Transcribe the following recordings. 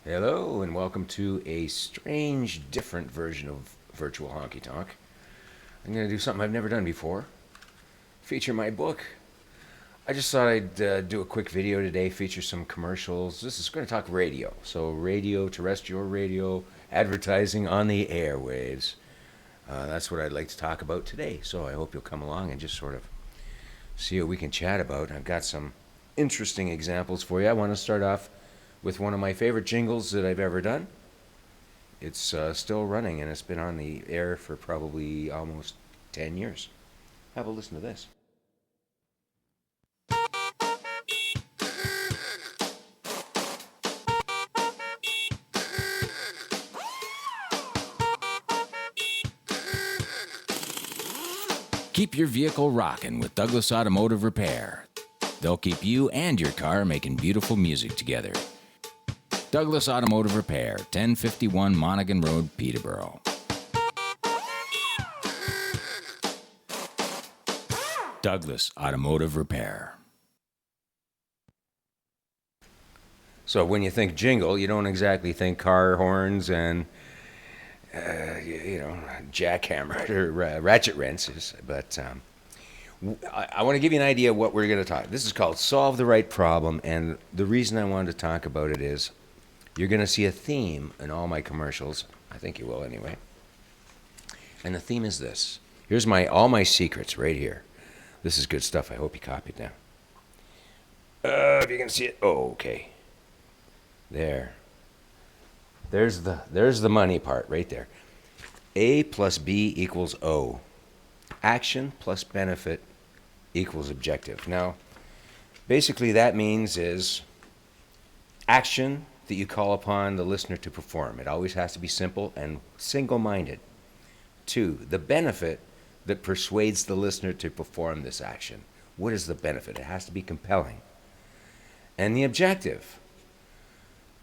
Hello, and welcome to a strange, different version of Virtual Honky Tonk. I'm going to do something I've never done before, feature my book. I just thought I'd do a quick video today, feature some commercials. This is going to talk radio. So, radio, terrestrial radio, advertising on the airwaves. That's what I'd like to talk about today. So, I hope you'll come along and just sort of see what we can chat about. I've got some interesting examples for you. I want to start off with one of my favorite jingles that I've ever done. It's still running, and it's been on the air for probably almost 10 years. Have a listen to this. Keep your vehicle rocking with Douglas Automotive Repair. They'll keep you and your car making beautiful music together. Douglas Automotive Repair, 1051 Monaghan Road, Peterborough. Douglas Automotive Repair. So when you think jingle, you don't exactly think car horns and jackhammer or ratchet wrenches, but I want to give you an idea of what we're going to talk. This is called Solve the Right Problem, and the reason I wanted to talk about it is you're going to see a theme in all my commercials. I think you will anyway. And the theme is this. Here's all my secrets right here. This is good stuff. I hope you copied down. If you can see it. Oh, okay. There. There's the money part right there. A plus B equals O. Action plus benefit equals objective. Now, basically that means is action that you call upon the listener to perform. It always has to be simple and single-minded. 2, the benefit that persuades the listener to perform this action. What is the benefit? It has to be compelling. And the objective.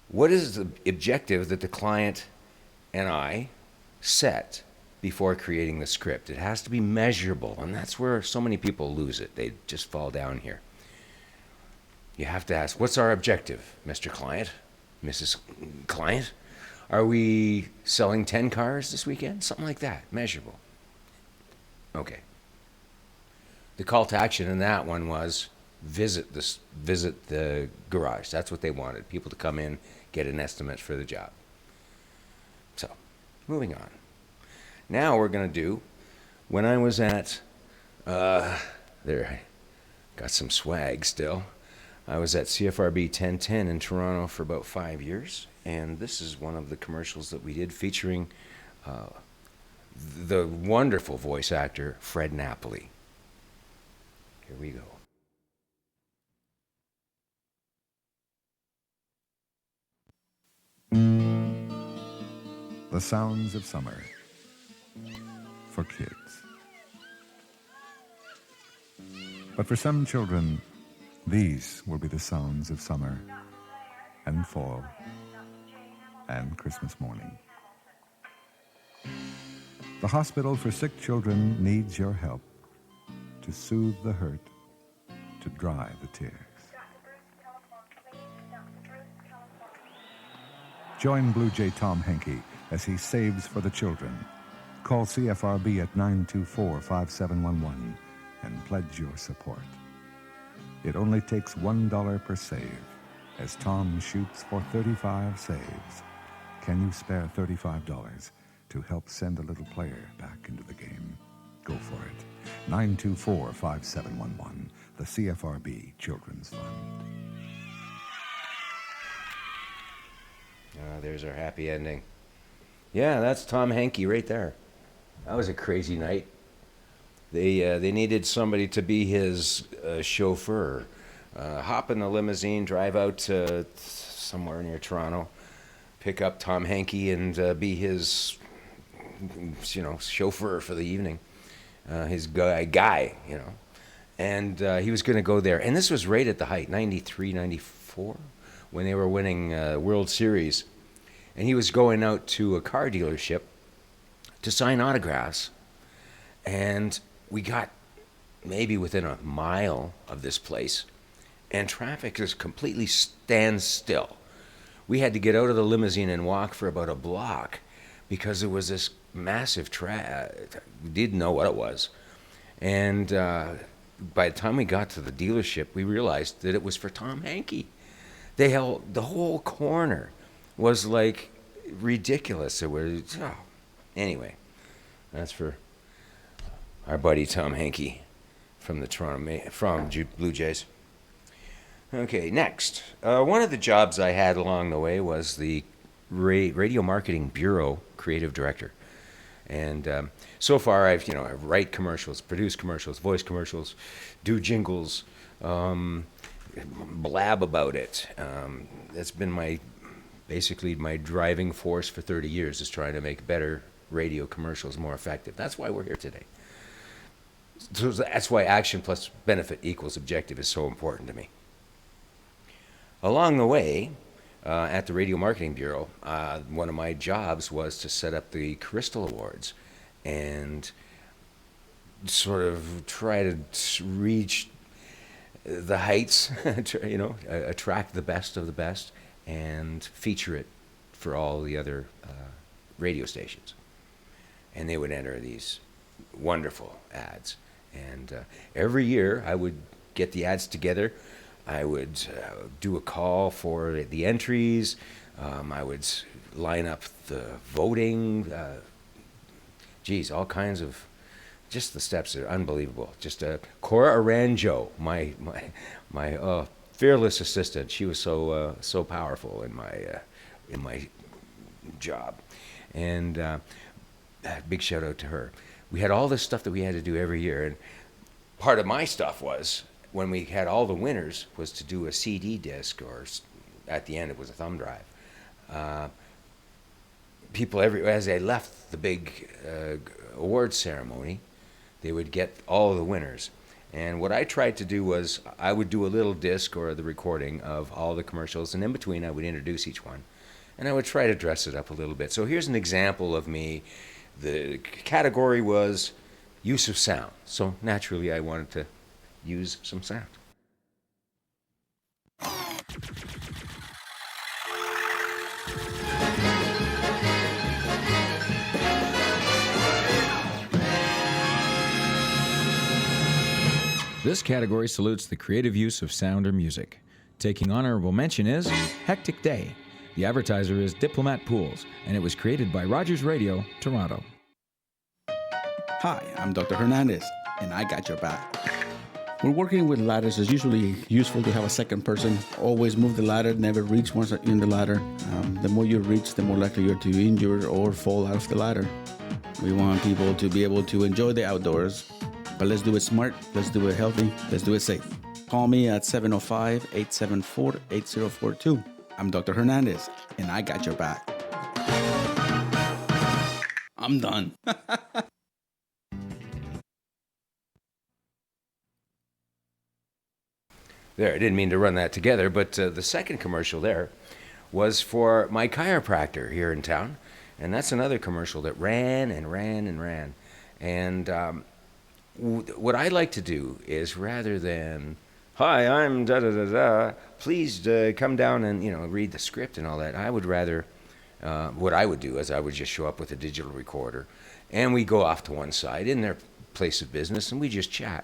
What is the objective that the client and I set before creating the script? It has to be measurable, and that's where so many people lose it. They just fall down here. You have to ask, what's our objective, Mr. Client, Mrs. Client? Are we selling 10 cars this weekend? Something like that, measurable. Okay. The call to action in that one was visit the garage. That's what they wanted, people to come in, get an estimate for the job. So, moving on. Now we're going to do, when I was at, there, I got some swag still. I was at CFRB 1010 in Toronto for about 5 years, and this is one of the commercials that we did featuring the wonderful voice actor Fred Napoli. Here we go. The sounds of summer for kids. But for some children, these will be the sounds of summer and fall and Christmas morning. The Hospital for Sick Children needs your help to soothe the hurt, to dry the tears. Join Blue Jay Tom Henke as he saves for the children. Call CFRB at 924-5711 and pledge your support. It only takes $1 per save as Tom shoots for 35 saves. Can you spare $35 to help send a little player back into the game? Go for it. 924-5711, the CFRB Children's Fund. There's our happy ending. Yeah, that's Tom Henke right there. That was a crazy night. They needed somebody to be his chauffeur. Hop in the limousine, drive out to somewhere near Toronto, pick up Tom Henke and be his, chauffeur for the evening. His guy. And he was going to go there. And this was right at the height, 93, 94, when they were winning World Series. And he was going out to a car dealership to sign autographs. And we got maybe within a mile of this place, and traffic just completely stands still. we had to get out of the limousine and walk for about a block because there was this massive we didn't know what it was. And by the time we got to the dealership, we realized that it was for Tom Henke. They held the whole corner was like ridiculous. It was anyway. That's for our buddy Tom Henke from the Blue Jays. Okay, next. One of the jobs I had along the way was the Radio Marketing Bureau Creative Director. And so far, I write commercials, produce commercials, voice commercials, do jingles, blab about it. That's been basically my driving force for 30 years, is trying to make better radio commercials more effective. That's why we're here today. So that's why action plus benefit equals objective is so important to me. Along the way, at the Radio Marketing Bureau, one of my jobs was to set up the Crystal Awards and sort of try to reach the heights, attract the best of the best and feature it for all the other radio stations. And they would enter these wonderful ads. And every year I would get the ads together. I would do a call for the entries. I would line up the voting. All kinds of, just the steps are unbelievable. Just Cora Aranjo, my fearless assistant. She was so powerful in my job, and big shout out to her. We had all this stuff that we had to do every year, and part of my stuff was, when we had all the winners, was to do a CD disc, or at the end it was a thumb drive. People as they left the big awards ceremony, they would get all the winners. And what I tried to do was, I would do a little disc or the recording of all the commercials, and in between I would introduce each one. And I would try to dress it up a little bit. So here's an example of me. The category was use of sound. So naturally I wanted to use some sound. This category salutes the creative use of sound or music. Taking honorable mention is Hectic Day. The advertiser is Diplomat Pools, and it was created by Rogers Radio, Toronto. Hi, I'm Dr. Hernandez, and I got your back. When working with ladders, it's usually useful to have a second person. Always move the ladder, never reach once in the ladder. The more you reach, the more likely you're to injure or fall out of the ladder. We want people to be able to enjoy the outdoors, but let's do it smart, let's do it healthy, let's do it safe. Call me at 705-874-8042. I'm Dr. Hernandez, and I got your back. I'm done. There, I didn't mean to run that together, but the second commercial there was for my chiropractor here in town. And that's another commercial that ran and ran and ran. And what I like to do is, rather than, hi, I'm da-da-da-da, please come down and, read the script and all that, I would rather, what I would do is I would just show up with a digital recorder, and we go off to one side in their place of business, and we just chat.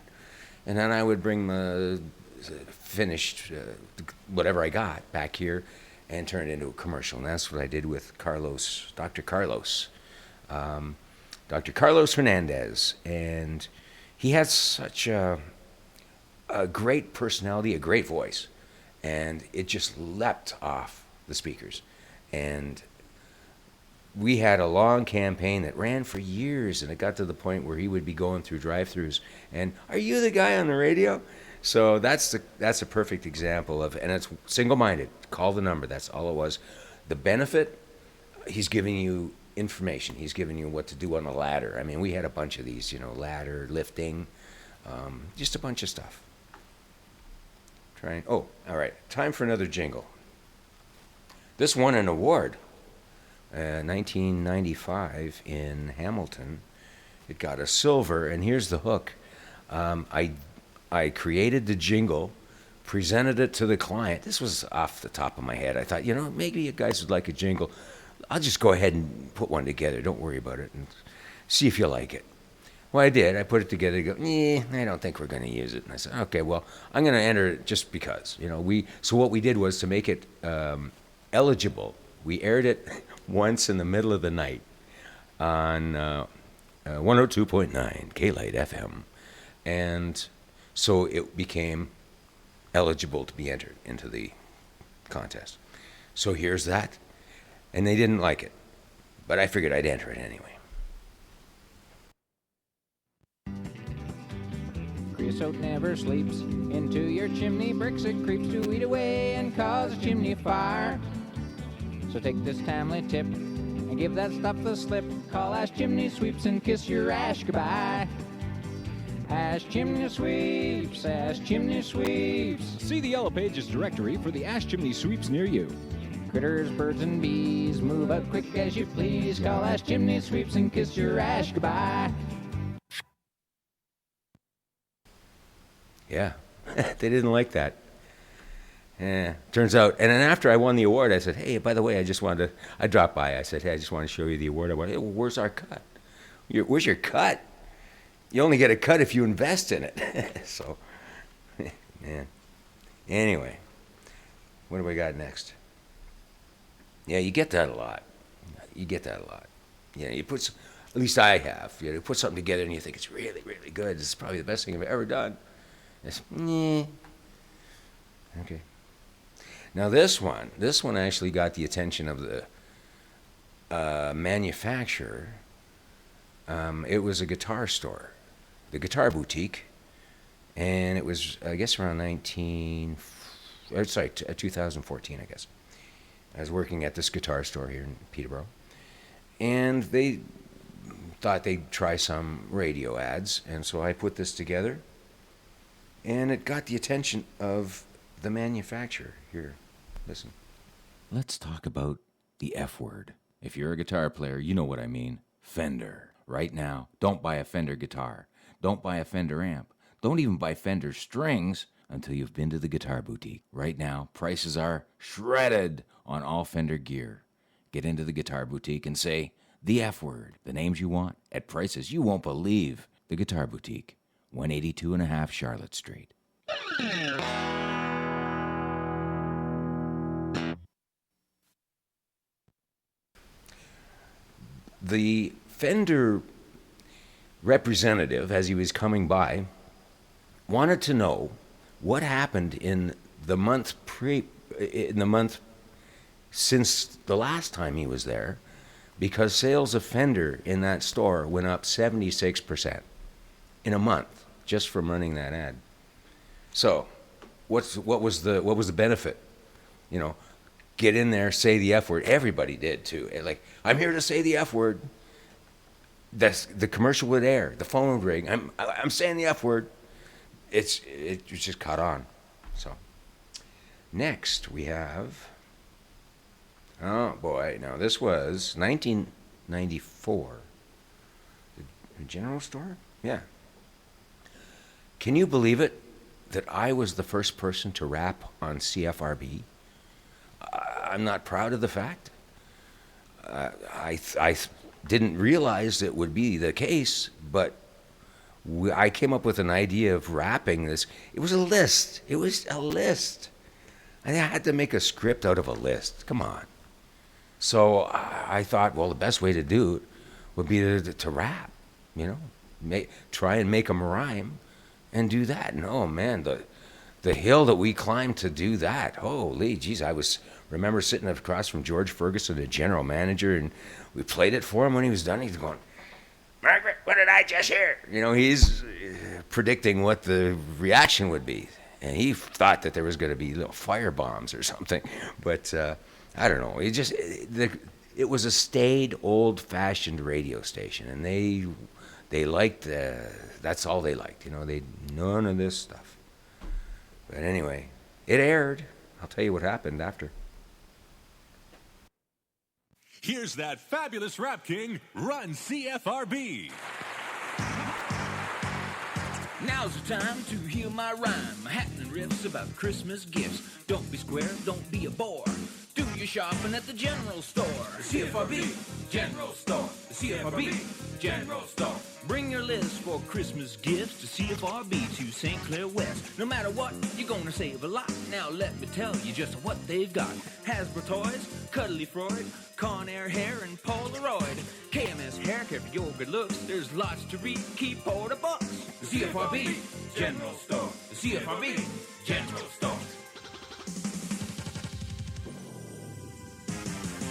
And then I would bring the finished whatever I got back here and turn it into a commercial. And that's what I did with Dr. Carlos Hernandez. And he had such a great personality, a great voice, and it just leapt off the speakers. And we had a long campaign that ran for years, and it got to the point where he would be going through drive-thrus and, are you the guy on the radio? So that's a perfect example of, and it's single-minded. Call the number. That's all it was. The benefit, he's giving you information. He's giving you what to do on the ladder. I mean, we had a bunch of these, ladder, lifting, just a bunch of stuff. All right. Time for another jingle. This won an award, 1995 in Hamilton. It got a silver, and here's the hook. I created the jingle presented it to the client. This was off the top of my head. I thought, maybe you guys would like a jingle. I'll just go ahead and put one together. Don't worry about it, and see if you like it. Well, I did. I put it together. Go, I don't think we're going to use it. And I said, okay, well, I'm going to enter it just because. So what we did was to make it eligible. We aired it once in the middle of the night on 102.9 K-Lite FM. And so it became eligible to be entered into the contest. So here's that. And they didn't like it. But I figured I'd enter it anyway. Creosote never sleeps. Into your chimney bricks it creeps to eat away and cause a chimney fire. So take this timely tip and give that stuff the slip. Call Ash Chimney Sweeps and kiss your ash goodbye. Ash Chimney Sweeps, Ash Chimney Sweeps. See the Yellow Pages directory for the Ash Chimney Sweeps near you. Critters, birds, and bees, move out quick as you please. Call Ash Chimney Sweeps and kiss your ash goodbye. Yeah, they didn't like that. Turns out, and then after I won the award, I said, hey, by the way, I dropped by. I said, hey, I just want to show you the award. I went, hey, well, where's our cut? Where's your cut? You only get a cut if you invest in it. So, man. Anyway, what do we got next? Yeah, you get that a lot. You put, at least I have. You put something together and you think it's really, really good. It's probably the best thing I've ever done. It's, okay. Now this one actually got the attention of the manufacturer. It was a guitar store, the Guitar Boutique, and it was, I guess, around 2014, I guess. I was working at this guitar store here in Peterborough, and they thought they'd try some radio ads, and so I put this together, and it got the attention of the manufacturer. Here, listen. Let's talk about the F word. If you're a guitar player, you know what I mean. Fender. Right now, don't buy a Fender guitar. Don't buy a Fender amp. Don't even buy Fender strings until you've been to the Guitar Boutique. Right now, prices are shredded on all Fender gear. Get into the Guitar Boutique and say the F word, the names you want, at prices you won't believe. The Guitar Boutique, 182.5 Charlotte Street. The Fender representative, as he was coming by, wanted to know what happened in the month since the last time he was there, because sales of Fender in that store went up 76% in a month just from running that ad. So, what was the benefit? Get in there, say the F word. Everybody did too. Like, I'm here to say the F word. The commercial would air. The phone would ring. I'm saying the F word. It just caught on. So, next we have. Oh boy! Now this was 1994. The general store? Yeah. Can you believe it that I was the first person to rap on CFRB? I'm not proud of the fact. I didn't realize it would be the case, but I came up with an idea of rapping this. It was a list. I had to make a script out of a list. Come on. So I thought, well, the best way to do it would be to rap, try and make them rhyme and do that. And oh man, the hill that we climbed to do that. Holy geez, remember sitting across from George Ferguson, the general manager, and we played it for him. When he was done, he's going, Margaret, what did I just hear? He's predicting what the reaction would be. And he thought that there was going to be little fire bombs or something. But I don't know. It was a staid, old-fashioned radio station. And they liked, that's all they liked. None of this stuff. But anyway, it aired. I'll tell you what happened after. Here's that fabulous rap king, Run CFRB. Now's the time to hear my rhyme, happening riffs about Christmas gifts. Don't be square, don't be a bore. Do your shopping at the general store. The CFRB General Store. The CFRB General Store. Bring your list for Christmas gifts to CFRB to St. Clair West. No matter what, you're gonna save a lot. Now let me tell you just what they've got. Hasbro toys, Cuddly Freud, Conair hair, and Polaroid. KMS hair care for your good looks. There's lots to read. Keep all the bucks. The CFRB General Store. The CFRB General Store.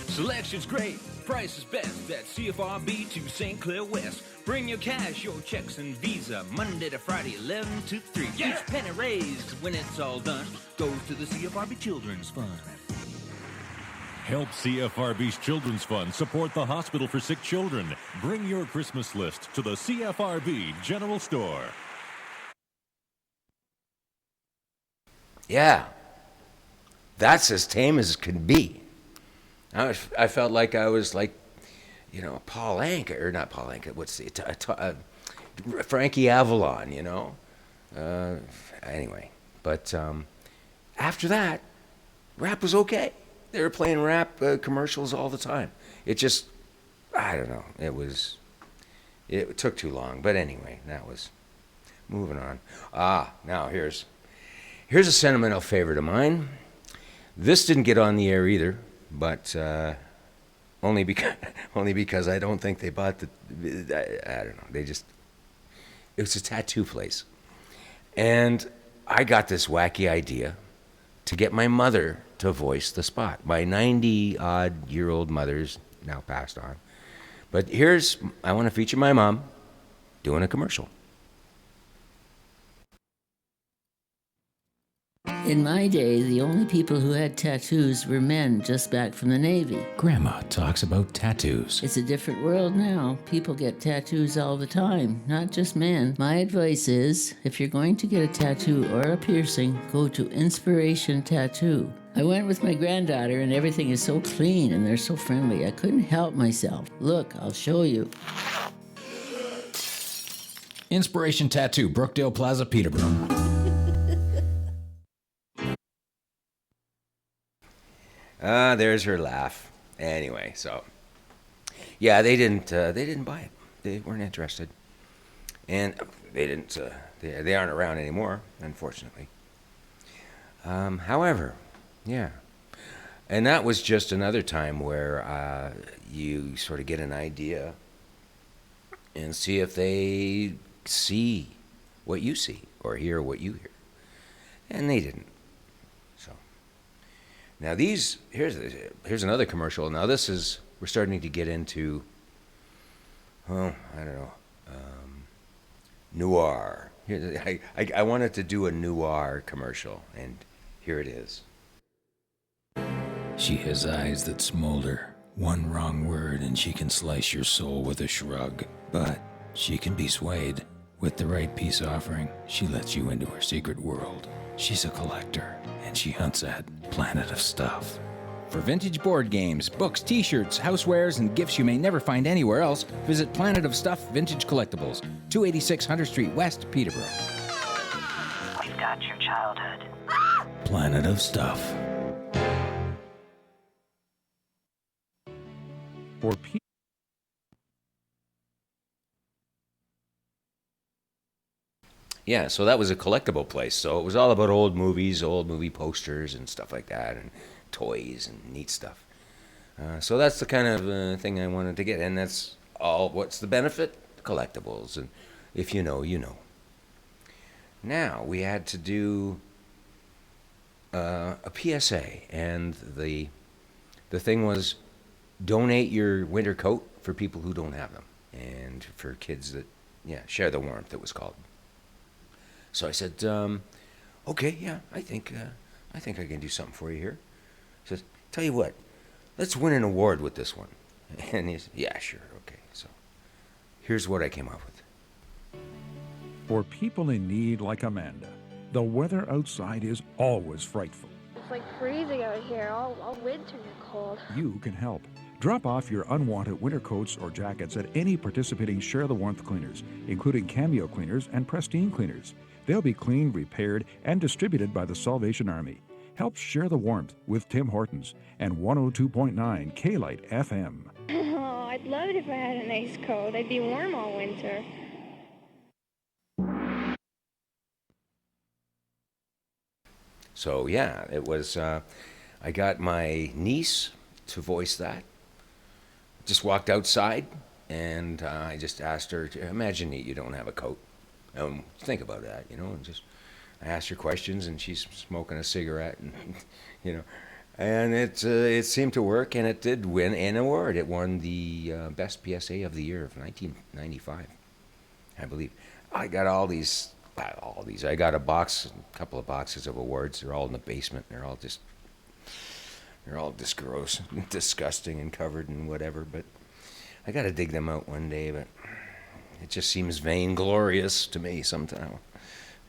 Selection's great, price is best at CFRB to St. Clair West. Bring your cash, your checks, and Visa, Monday to Friday, 11 to 3. Yeah. Each penny raised, when it's all done, goes to the CFRB Children's Fund. Help CFRB's Children's Fund support the Hospital for Sick Children. Bring your Christmas list to the CFRB General Store. Yeah. That's as tame as can be. I felt like I was like, you know, Paul Anka, or not Paul Anka, what's the, Frankie Avalon, you know? Anyway, but after that, rap was okay. They were playing rap commercials all the time. It just, I don't know, it took too long. But anyway, that was, moving on. Now here's a sentimental favorite of mine. This didn't get on the air either. But only because I don't think they bought I don't know. It was a tattoo place. And I got this wacky idea to get my mother to voice the spot. My 90-odd-year-old mother's now passed on. But I want to feature my mom doing a commercial. In my day, the only people who had tattoos were men just back from the Navy. Grandma talks about tattoos. It's a different world now. People get tattoos all the time, not just men. My advice is, if you're going to get a tattoo or a piercing, go to Inspiration Tattoo. I went with my granddaughter and everything is so clean and they're so friendly. I couldn't help myself. Look, I'll show you. Inspiration Tattoo, Brookdale Plaza, Peterborough. There's her laugh. Anyway, so yeah, they didn't buy it. They weren't interested, and they didn't. They aren't around anymore, unfortunately. However, yeah, and that was just another time where you sort of get an idea and see if they see what you see or hear what you hear, and they didn't. Now here's another commercial. Now we're starting to get into, I don't know, noir. I wanted to do a noir commercial, and here it is. She has eyes that smolder. One wrong word and she can slice your soul with a shrug. But she can be swayed. With the right peace offering, she lets you into her secret world. She's a collector, and she hunts at Planet of Stuff. For vintage board games, books, t-shirts, housewares, and gifts you may never find anywhere else, visit Planet of Stuff Vintage Collectibles, 286 Hunter Street West, Peterborough. We've got your childhood. Planet of Stuff. For Yeah, so that was a collectible place. So it was all about old movies, old movie posters and stuff like that, and toys and neat stuff. So that's the kind of thing I wanted to get. And that's all. What's the benefit? Collectibles. And if you know, you know. Now, we had to do a PSA. And the thing was, donate your winter coat for people who don't have them. And for kids that, share the warmth, it was called. So I said, okay, yeah, I think I can do something for you here. He says, tell you what, let's win an award with this one. And he said, yeah, sure, okay. So here's what I came up with. For people in need like Amanda, the weather outside is always frightful. It's like freezing out here. All winter you're cold. You can help. Drop off your unwanted winter coats or jackets at any participating Share the Warmth cleaners, including Cameo cleaners and Pristine cleaners. They'll be cleaned, repaired, and distributed by the Salvation Army. Help share the warmth with Tim Hortons and 102.9 K-Lite FM. Oh, I'd love it if I had a nice coat. I'd be warm all winter. So yeah, it was, I got my niece to voice that. Just walked outside, and I just asked her, imagine you don't have a coat. Think about that, and just, I asked her questions, and she's smoking a cigarette, and, and it seemed to work, and it did win an award. It won the Best PSA of the Year of 1995, I believe. I got all these. I got a couple of boxes of awards. They're all in the basement. They're all just gross, disgusting, and covered in whatever. But I got to dig them out one day. But it just seems vainglorious to me somehow.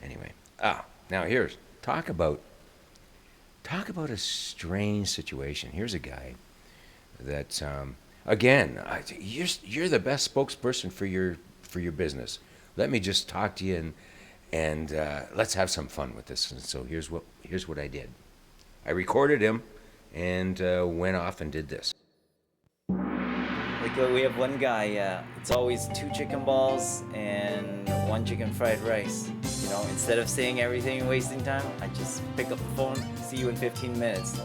Anyway, now here's talk about a strange situation. Here's a guy that again, you're the best spokesperson for your business. Let me just talk to you and let's have some fun with this. And so here's what I did. I recorded him and went off and did this. Like we have one guy, it's always 2 chicken balls and 1 chicken fried rice. Instead of saying everything and wasting time, I just pick up the phone, see you in 15 minutes.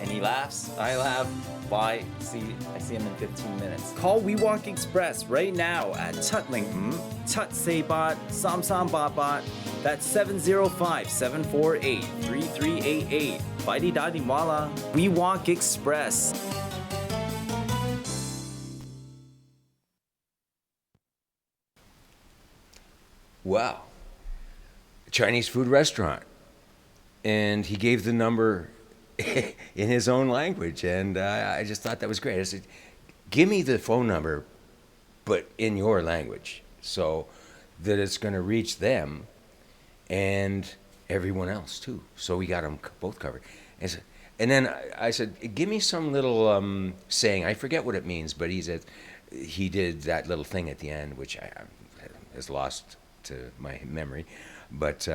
And he laughs, I laugh, bye, I see him in 15 minutes. Call Wok Express right now at Tutling, Tut Say Bot, Sam Sam Bot Bot. That's 705-748-3388. Bidi Dadi Wala. Wok Express. Wow. Chinese food restaurant. And he gave the number in his own language, and I just thought that was great. I said, give me the phone number, but in your language, so that it's going to reach them and everyone else too. So we got them both covered. And then I said, give me some little saying. I forget what it means, but he said he did that little thing at the end, which I is lost to my memory, but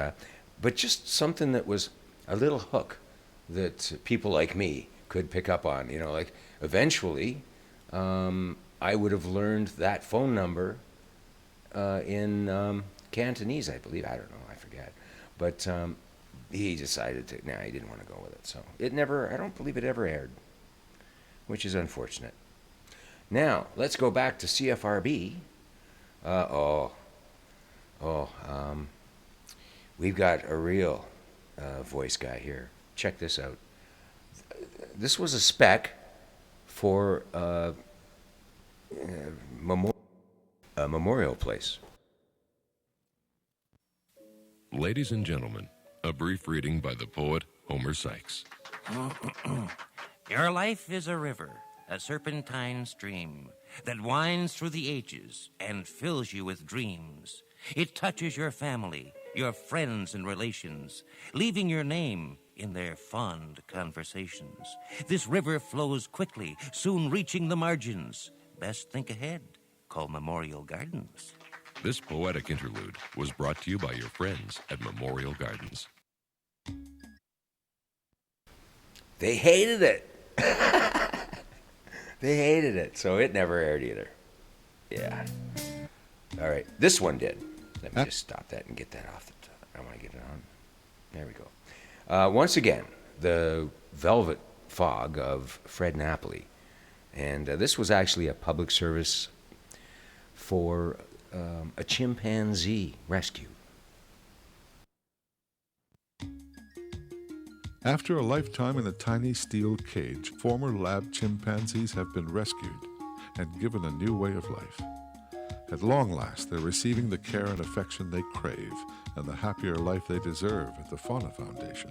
just something that was a little hook that people like me could pick up on. Like eventually I would have learned that phone number in Cantonese, I believe. I don't know, I forget. But he decided he didn't want to go with it. So I don't believe it ever aired, which is unfortunate. Now, let's go back to CFRB. We've got a real voice guy here. Check this out. This was a spec for a memorial place. Ladies and gentlemen, a brief reading by the poet Homer Sykes. Your life is a river, a serpentine stream that winds through the ages and fills you with dreams. It touches your family, your friends and relations, leaving your name in their fond conversations. This river flows quickly, soon reaching the margins. Best think ahead. Call Memorial Gardens. This poetic interlude was brought to you by your friends at Memorial Gardens. They hated it. They hated it, so it never aired either. Yeah. All right, this one did. Let me just stop that and get that off the top. I want to get it on. There we go. Once again, the Velvet Fog of Fred Napoli. And this was actually a public service for a chimpanzee rescue. After a lifetime in a tiny steel cage, former lab chimpanzees have been rescued and given a new way of life. At long last, they're receiving the care and affection they crave and the happier life they deserve at the Fauna Foundation.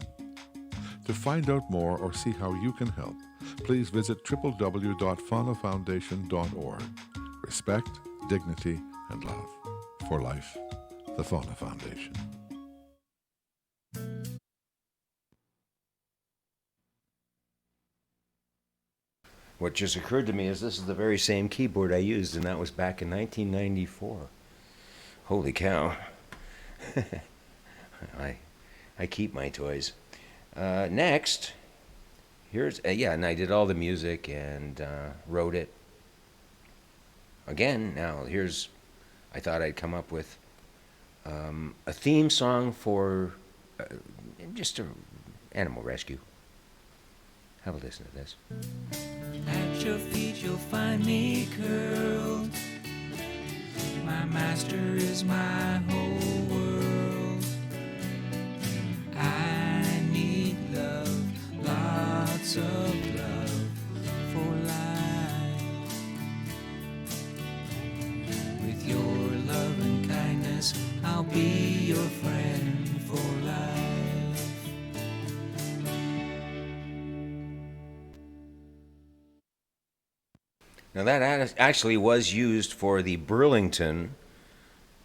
To find out more or see how you can help, please visit www.faunafoundation.org. Respect, dignity, and love. For life, the Fauna Foundation. what just occurred to me is this is the very same keyboard I used, and that was back in 1994. Holy cow. I keep my toys. Next, here's, and I did all the music and wrote it. Again, now here's, I thought I'd come up with a theme song for just a animal rescue. Have a listen to this. At your feet you'll find me curled. My master is my whole world. I need love, lots of love for life. With your love and kindness, I'll be your friend for life. Now that actually was used for the Burlington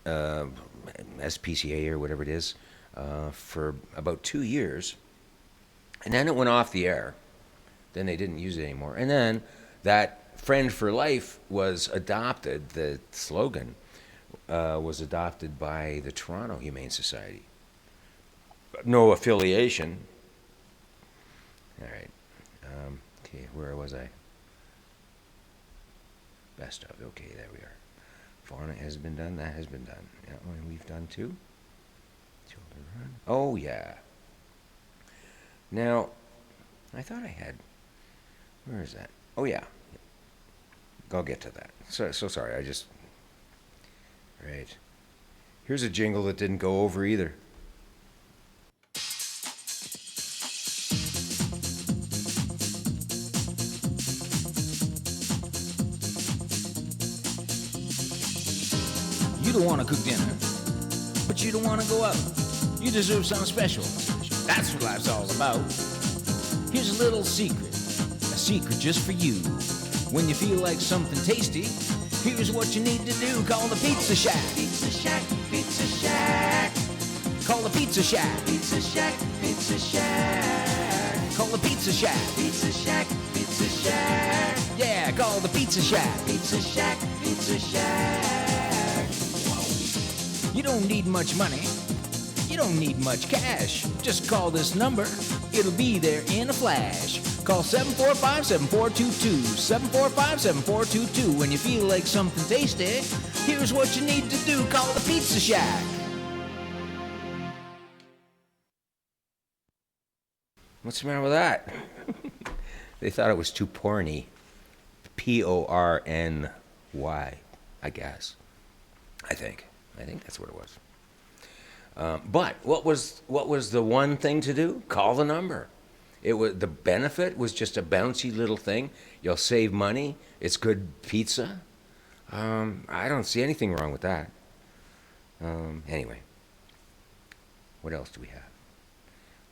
SPCA or whatever it is for about 2 years, and then it went off the air. Then they didn't use it anymore, and then that Friend for Life was adopted. The slogan was adopted by the Toronto Humane Society. No affiliation. All right. Okay, where was I? Best of. Okay, there we are. Fauna has been done. That has been done. Yeah, and we've done too. Children run. Oh, yeah. Now, I thought I had. Where is that? Oh, yeah. I'll get to that. So sorry. I just. Right. Here's a jingle that didn't go over either. You don't want to cook dinner, but you don't want to go out. You deserve something special. That's what life's all about. Here's a little secret, a secret just for you. When you feel like something tasty, here's what you need to do. Call the Pizza Shack. Pizza Shack, Pizza Shack. Call the Pizza Shack. Pizza Shack, Pizza Shack. Call the Pizza Shack. Pizza Shack, Pizza Shack. Yeah, call the Pizza Shack. Pizza Shack, Pizza Shack. You don't need much money. You don't need much cash. Just call this number. It'll be there in a flash. Call 745-7422. 745-7422. When you feel like something tasty, here's what you need to do. Call the Pizza Shack. What's the matter with that? They thought it was too porny. Porny, I guess. I think that's what it was. But what was the one thing to do? Call the number. It was, the benefit was just a bouncy little thing. You'll save money. It's good pizza. I don't see anything wrong with that. Anyway, what else do we have?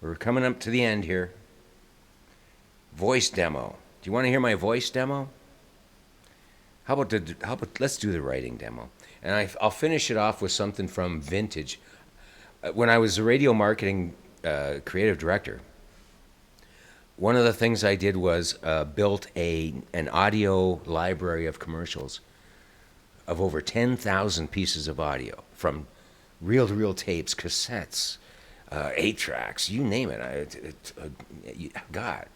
We're coming up to the end here. Voice demo. Do you want to hear my voice demo? How about let's do the writing demo. And I'll finish it off with something from Vintage. When I was a radio marketing creative director, one of the things I did was built an audio library of commercials of over 10,000 pieces of audio, from reel-to-reel tapes, cassettes, 8-tracks, you name it. God.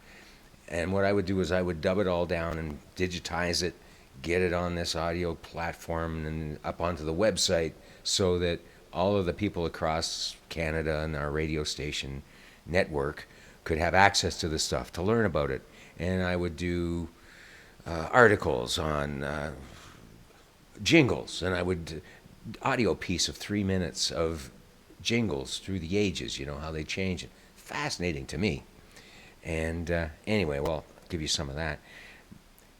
And what I would do is I would dub it all down and digitize it, get it on this audio platform and up onto the website so that all of the people across Canada and our radio station network could have access to this stuff, to learn about it. And I would do articles on jingles, and I would audio piece of 3 minutes of jingles through the ages, you know, how they change. Fascinating to me. And anyway, well, I'll give you some of that.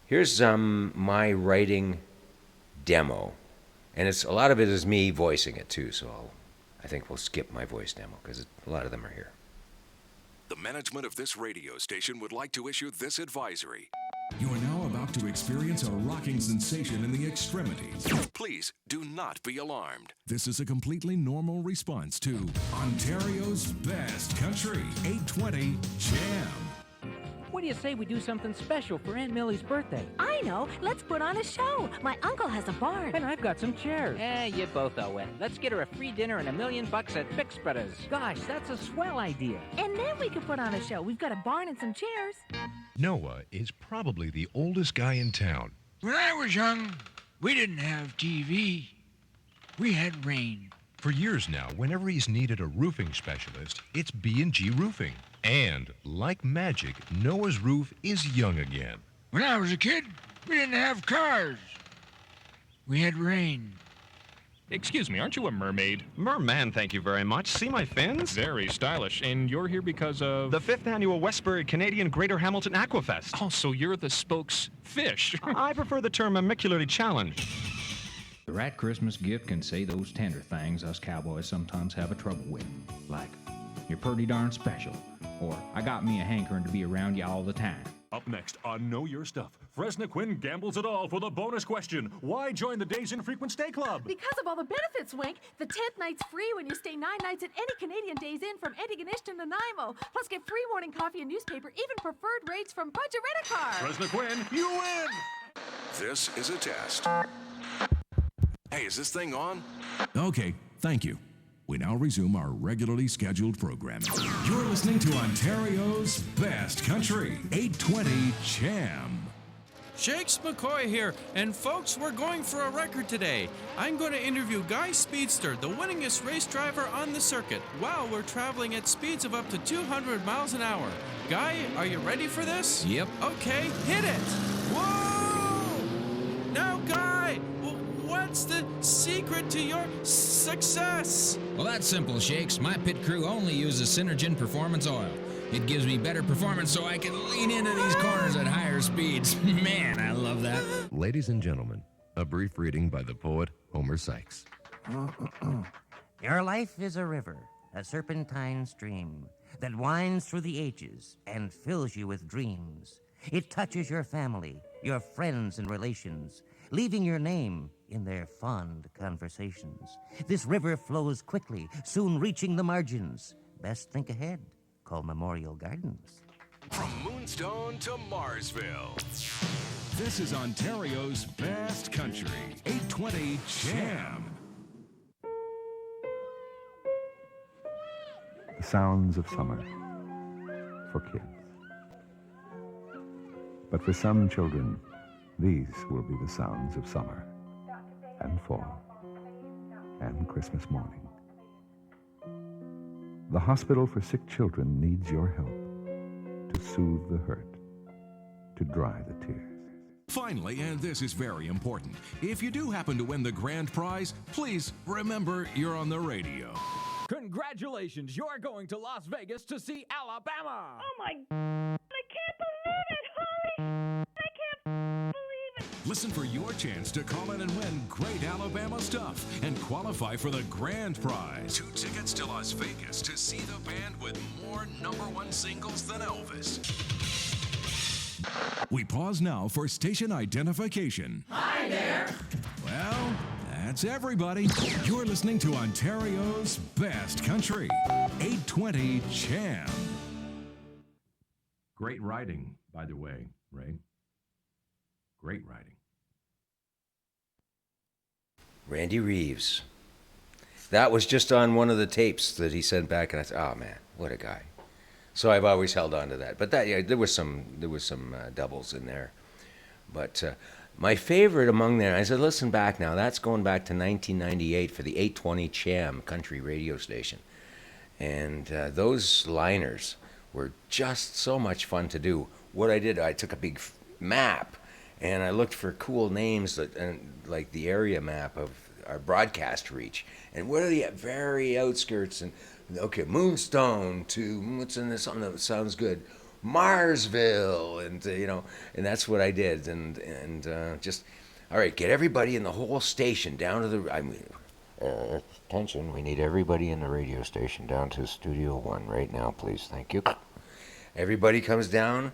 Here's my writing demo. And a lot of it is me voicing it too, so I think we'll skip my voice demo because a lot of them are here. The management of this radio station would like to issue this advisory. You are now about to experience a rocking sensation in the extremities. Please do not be alarmed. This is a completely normal response to Ontario's best country, 820 Jam. What do you say we do something special for Aunt Millie's birthday? I know. Let's put on a show. My uncle has a barn. And I've got some chairs. You both owe it. Let's get her a free dinner and $1 million at Fix Brothers. Gosh, that's a swell idea. And then we can put on a show. We've got a barn and some chairs. Noah is probably the oldest guy in town. When I was young, we didn't have TV. We had rain. For years now, whenever he's needed a roofing specialist, it's B&G Roofing. And, like magic, Noah's roof is young again. When I was a kid, we didn't have cars. We had rain. Excuse me, aren't you a mermaid? Merman, thank you very much. See my fins? Very stylish. And you're here because of... the 5th annual Westbury Canadian Greater Hamilton Aquafest. Oh, so you're the spokes fish. I prefer the term ammicularly challenged. The right Christmas gift can say those tender things us cowboys sometimes have a trouble with. Like, you're pretty darn special. Or, I got me a hankering to be around you all the time. Up next on Know Your Stuff, Fresna Quinn gambles it all for the bonus question. Why join the Days Infrequent Stay Club? Because of all the benefits, Wink. The 10th night's free when you stay 9 nights at any Canadian Days Inn from Antigonish to Nanaimo. Plus get free morning coffee and newspaper, even preferred rates from Budget Rent-A-Car. Fresna Quinn, you win! This is a test. Hey, is this thing on? Okay, thank you. We now resume our regularly scheduled programming. You're listening to Ontario's Best Country, 820 Cham. Shakes McCoy here, and folks, we're going for a record today. I'm going to interview Guy Speedster, the winningest race driver on the circuit. Wow, we're traveling at speeds of up to 200 miles an hour. Guy, are you ready for this? Yep. Okay, hit it! Whoa! Now, Guy, what's the secret to your success? Well, that's simple, Shakes. My pit crew only uses Synergen Performance Oil. It gives me better performance so I can lean into these corners at higher speeds. Man, I love that. Ladies and gentlemen, a brief reading by the poet Homer Sykes. Your life is a river, a serpentine stream that winds through the ages and fills you with dreams. It touches your family, your friends and relations, leaving your name in their fond conversations. This river flows quickly, soon reaching the margins. Best think ahead. Call Memorial Gardens. From Moonstone to Marsville. This is Ontario's Best Country, 820 Cham. The sounds of summer for kids. But for some children, these will be the sounds of summer and fall and Christmas morning. The Hospital for Sick Children needs your help to soothe the hurt, to dry the tears. Finally, and this is very important, if you do happen to win the grand prize, please remember you're on the radio. Congratulations, you're going to Las Vegas to see Alabama. Oh my, I can't believe it, Holly. I can't believe it. Listen for your chance to call in and win great Alabama stuff and qualify for the grand prize. 2 tickets to Las Vegas to see the band with more #1 singles than Elvis. We pause now for station identification. Hi there. Well, that's everybody. You're listening to Ontario's Best Country, 820 Cham. Great writing, by the way, Ray. Great writing. Randy Reeves. That was just on one of the tapes that he sent back, and I said, "Oh man, what a guy!" So I've always held on to that. But that, yeah, there was some doubles in there. But my favorite among them, I said, listen back now. That's going back to 1998 for the 820 Cham country radio station, and those liners were just so much fun to do. What I did, I took a big map. And I looked for cool names like the area map of our broadcast reach. And what are the very outskirts? And okay, Moonstone to what's in this? Something that sounds good, Marsville, and and that's what I did. And just all right, get everybody in the whole station down to the. Attention, we need everybody in the radio station down to Studio 1 right now, please. Thank you. Everybody comes down.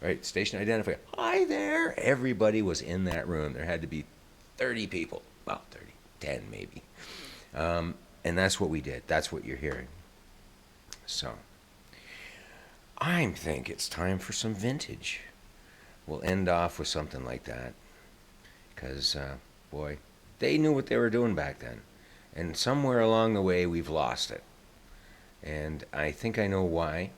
Right, station identifier. Hi there. Everybody was in that room. There had to be 30 people. Well, 10 maybe. And that's what we did. That's what you're hearing. So, I think it's time for some vintage. We'll end off with something like that. Because, boy, they knew what they were doing back then. And somewhere along the way, we've lost it. And I think I know why.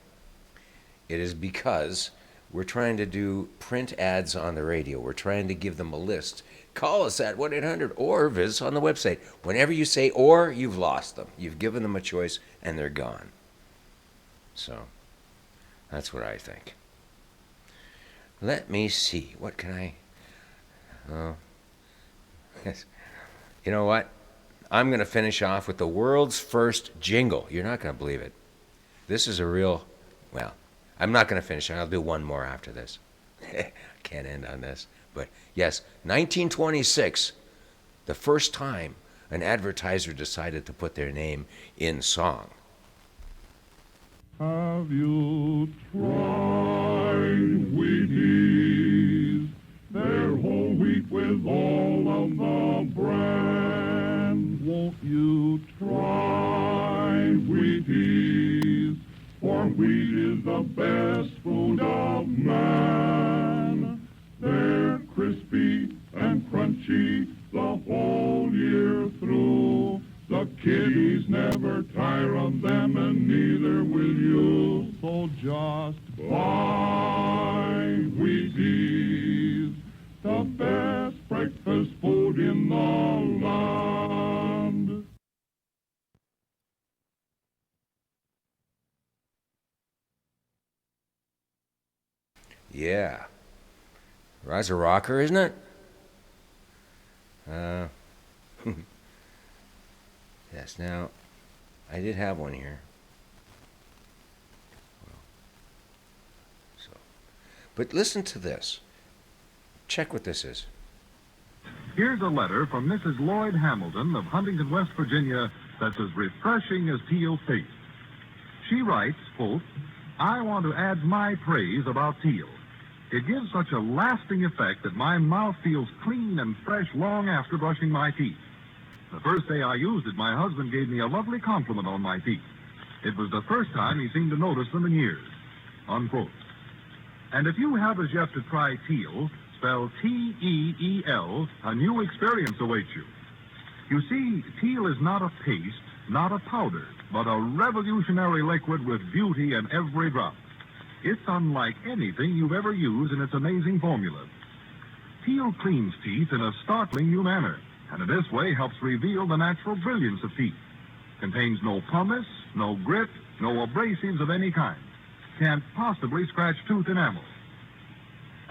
It is because we're trying to do print ads on the radio. We're trying to give them a list. Call us at 1-800 or visit us on the website. Whenever you say or, you've lost them. You've given them a choice and they're gone. So, that's what I think. Let me see. What can I... Oh. Yes. You know what? I'm going to finish off with the world's first jingle. You're not going to believe it. This is a real... Well, I'm not going to finish it. I'll do one more after this. I can't end on this. But yes, 1926, the first time an advertiser decided to put their name in song. Have you tried Wheaties? They're whole wheat with all of the bran. Won't you try Wheaties? For wheat is the best food of man. They're crispy and crunchy the whole year through. The kiddies never tire of them, and neither will you. So just buy Wheaties, the best breakfast food in the land. Yeah. Rise a rocker, isn't it? Yes, now, I did have one here. So, but listen to this. Check what this is. Here's a letter from Mrs. Lloyd Hamilton of Huntington, West Virginia, that's as refreshing as TEEL taste. She writes, quote, I want to add my praise about TEEL. It gives such a lasting effect that my mouth feels clean and fresh long after brushing my teeth. The first day I used it, my husband gave me a lovely compliment on my teeth. It was the first time he seemed to notice them in years. Unquote. And if you have as yet to try TEEL, spelled T-E-E-L, a new experience awaits you. You see, TEEL is not a paste, not a powder, but a revolutionary liquid with beauty in every drop. It's unlike anything you've ever used in its amazing formula. TEEL cleans teeth in a startling new manner, and in this way helps reveal the natural brilliance of teeth. Contains no pumice, no grit, no abrasives of any kind. Can't possibly scratch tooth enamel.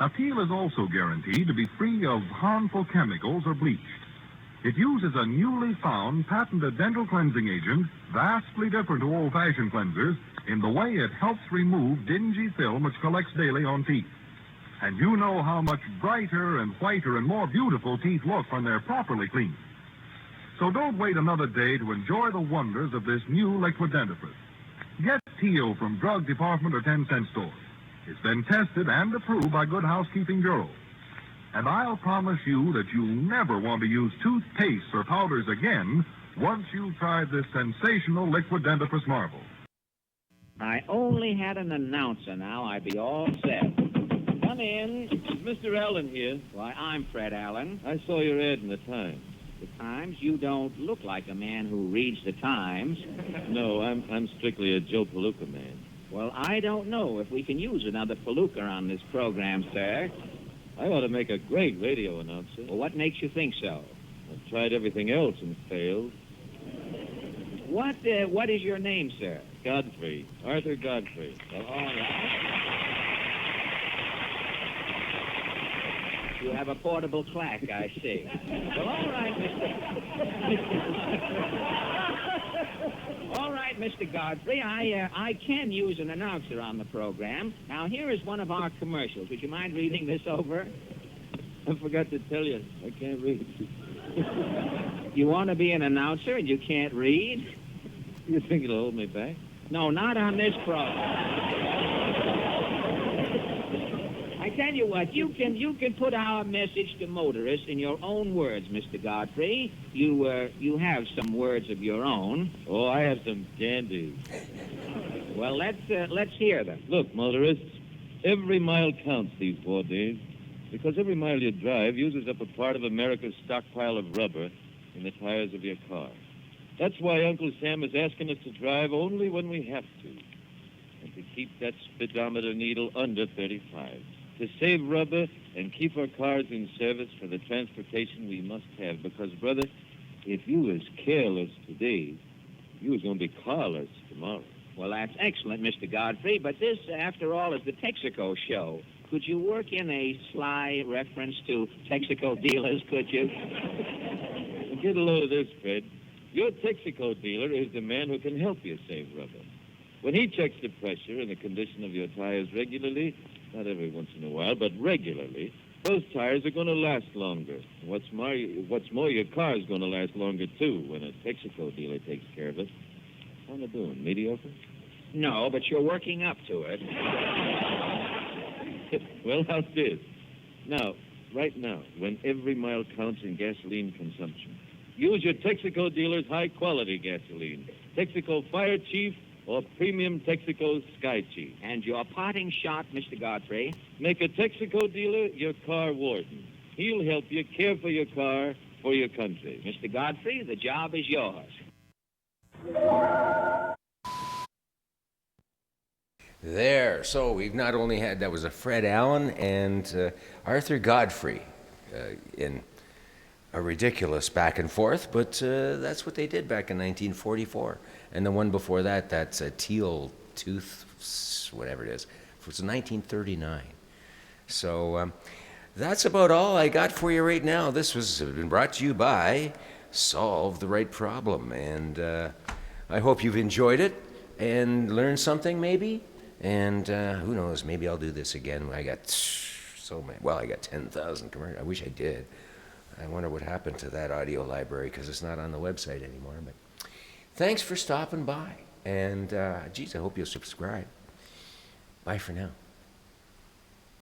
Now, TEEL is also guaranteed to be free of harmful chemicals or bleach. It uses a newly found patented dental cleansing agent, vastly different to old-fashioned cleansers, in the way it helps remove dingy film which collects daily on teeth. And you know how much brighter and whiter and more beautiful teeth look when they're properly cleaned. So don't wait another day to enjoy the wonders of this new liquid dentifrice. Get TEEL from drug department or 10-cent store. It's been tested and approved by Good Housekeeping Bureau. And I'll promise you that you'll never want to use toothpaste or powders again once you've tried this sensational liquid dentifrice marvel. I only had an announcer now, I'd be all set. Come in. Mr. Allen here. Why, I'm Fred Allen. I saw your ad in the Times. The Times? You don't look like a man who reads the Times. No, I'm strictly a Joe Palooka man. Well, I don't know if we can use another Palooka on this program, sir. I ought to make a great radio announcer. Well, what makes you think so? I've tried everything else and failed. What is your name, sir? Godfrey. Arthur Godfrey. Well, all right. You have a portable clack, I see. Well, all right, All right, Mr. Godfrey, I can use an announcer on the program. Now, here is one of our commercials. Would you mind reading this over? I forgot to tell you, I can't read. You want to be an announcer and you can't read? You think it'll hold me back? No, not on this program. I tell you what, you can put our message to motorists in your own words, Mr. Godfrey. You have some words of your own. Oh, I have some dandies. Well, let's hear them. Look, motorists, every mile counts these 4 days because every mile you drive uses up a part of America's stockpile of rubber in the tires of your car. That's why Uncle Sam is asking us to drive only when we have to, and to keep that speedometer needle under 35, to save rubber and keep our cars in service for the transportation we must have. Because, brother, if you was careless today, you was going to be carless tomorrow. Well, that's excellent, Mr. Godfrey, but this, after all, is the Texaco show. Could you work in a sly reference to Texaco dealers, could you? Get a load of this, Fred. Your Texaco dealer is the man who can help you save rubber. When he checks the pressure and the condition of your tires regularly, not every once in a while, but regularly, those tires are going to last longer. What's more, your car's going to last longer, too, when a Texaco dealer takes care of it. How am I doing? Mediocre? No, but you're working up to it. Well, how's this? Now, right now, when every mile counts in gasoline consumption, use your Texaco dealer's high-quality gasoline. Texaco Fire Chief or Premium Texaco Sky Chief. And your parting shot, Mr. Godfrey? Make a Texaco dealer your car warden. He'll help you care for your car, for your country. Mr. Godfrey, the job is yours. There. So we've not only had, that was a Fred Allen and Arthur Godfrey in a ridiculous back and forth, but that's what they did back in 1944. And the one before that, that's a TEEL Tooth, whatever it is. It was 1939. So that's about all I got for you right now. This was been brought to you by Solve the Right Problem. And I hope you've enjoyed it and learned something maybe. And who knows, maybe I'll do this again. I got so many, well, I got 10,000 commercials. I wish I did. I wonder what happened to that audio library because it's not on the website anymore. But thanks for stopping by. And, geez, I hope you'll subscribe. Bye for now.